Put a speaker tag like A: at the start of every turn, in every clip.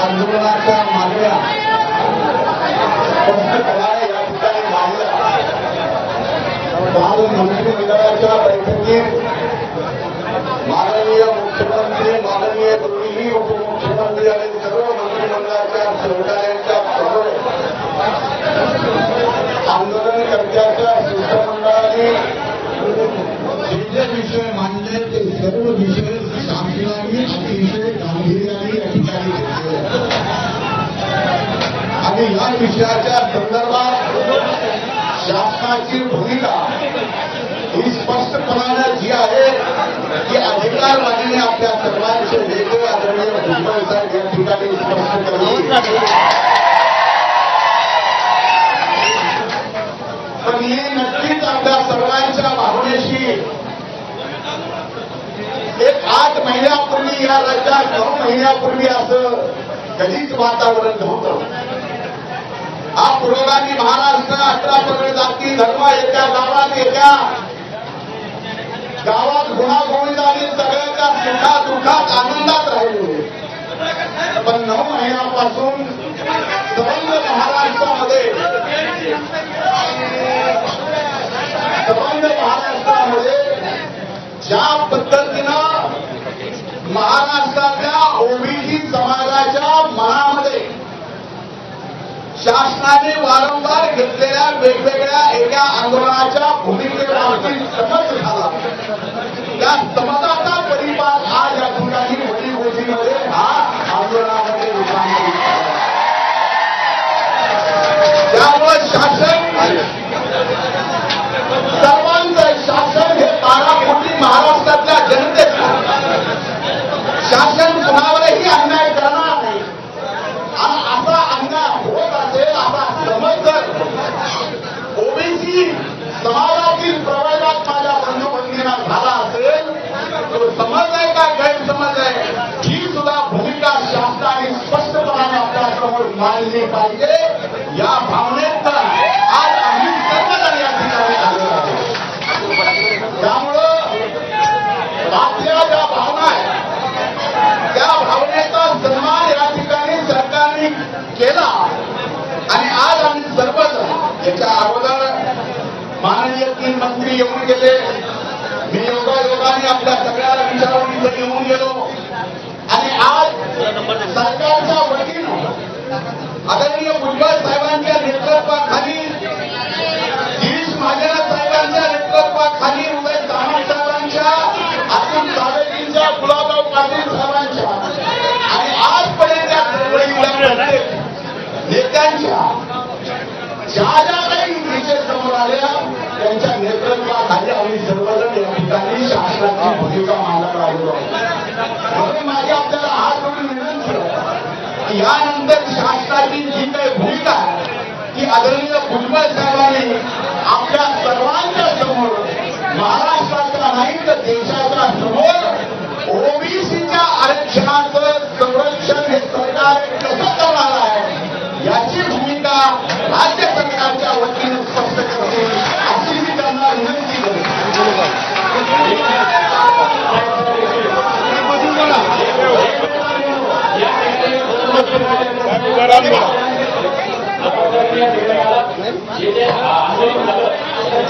A: आंदोलनाच्या मागण्या स्पष्टपणे या ठिकाणी मांडल्या। काल मंत्रिमंडळाच्या बैठकीत माननीय मुख्यमंत्री, माननीय दोन्ही उपमुख्यमंत्री आणि सर्व मंत्रिमंडळाच्या सहकार्यांच्या समोर आंदोलनकर्त्याच्या शिष्टमंडळाने जे विषय मांडले ते सर्व विषय शासनाने अतिशय गांभीर्याने या ठिकाणी घेतले आणि या विषयाच्या संदर्भात शासनाची भूमिका ही स्पष्टपणाने जी आहे की अधिकारवाणीने आपल्या सर्वांचे नेते आदरणीय भुजबळ साहेब या ठिकाणी स्पष्ट करतील। पण ही नक्कीच आपल्या सर्वांच्या भावनेशी एक 8 महिन्यापूर्वी या राज्यात 9 महिन्यापूर्वी असं कधीच वातावरण नव्हतं। हा पुरोगामी महाराष्ट्र 18 पगड जाती धर्म एका गावात येत्या गावात गुणागोविंदाने सगळ्याच्या सुखात दुःखात आनंदात राहिले। पण 9 महिन्यापासून सबंध महाराष्ट्रामध्ये ज्या पद्धतीनं महाराष्ट्रातल्या ओबीसी समाजाच्या मनामध्ये शासनाने वारंवार घेतलेल्या वेगवेगळ्या एका आंदोलनाच्या भूमिकेबाबतीत समज झाला। त्या समजाचा परिपाक आज या ठिकाणी वडीगोजीमध्ये हा आंदोलनामध्ये रूपांतरित झाला। त्यामुळे शासन सर्वांचं शासन हे 12 कोटी महाराष्ट्रातल्या जनतेचं शासन कुणावरही अन्याय करणार नाही आणि असा अन्याय होत असेल असा समज जर ओबीसी समाजातील प्रवर्गात माझ्या बंधू भगिनींना झाला असेल तो समज आहे का गैरसमज आहे ही सुद्धा भूमिका शासनाने स्पष्टपणाने आपल्यासमोर मांडली पाहिजे। या भावनेत आज आम्ही सर्वजण या ठिकाणी आलेलो आहोत। त्यामुळं आपल्या ज्या भावना आहेत त्या भावनेचा सन्मान या ठिकाणी सरकारने केला आणि आज आम्ही सर्वजण याच्या अगोदर माननीय 3 मंत्री येऊन गेले, मी योगायोगाने आपल्या सगळ्या विचारांनी इथे येऊन गेलो आणि आज सरकारच्या वतीनं आदरणीय भुजबळ साहेबांच्या नेतृत्वाखाली गिरीश महाजन साहेबांच्या नेतृत्वाखाली उदय सामंत साहेबांच्या अतुल सावेजींच्या गुलाबराव पाटील साहेबांच्या आणि आजपर्यंत प्रत्येक नेत्यांच्या ज्या ज्या काही विषय समोर आल्या त्यांच्या नेतृत्वाखाली आम्ही सर्वजण या ठिकाणी शासनाची भूमिका मांडायला आलेलो आहोत। म्हणून माझी आपल्याला हात जोडून विनंती आहे की यानंतर शासनाची जी काही भूमिका आहे ती आदरणीय भुजबळ साहेबांनी आपल्या सर्वांच्या समोर महाराष्ट्राच्या नाही तर देशाच्या समोर ओबीसीच्या आरक्षणाचं संरक्षण हे सरकार कसं करणार आहे याची भूमिका राज्य सरकारच्या वतीने स्पष्ट करते अशी मी त्यांना विनंती करतो।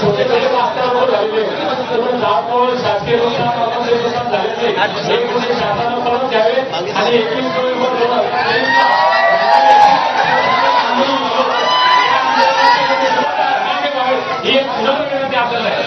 B: छोटे छोटे मास्टर झालेले शासकीय शासनानं करून द्यावे आणि 21 ही एक विनंती आपल्याला आहे।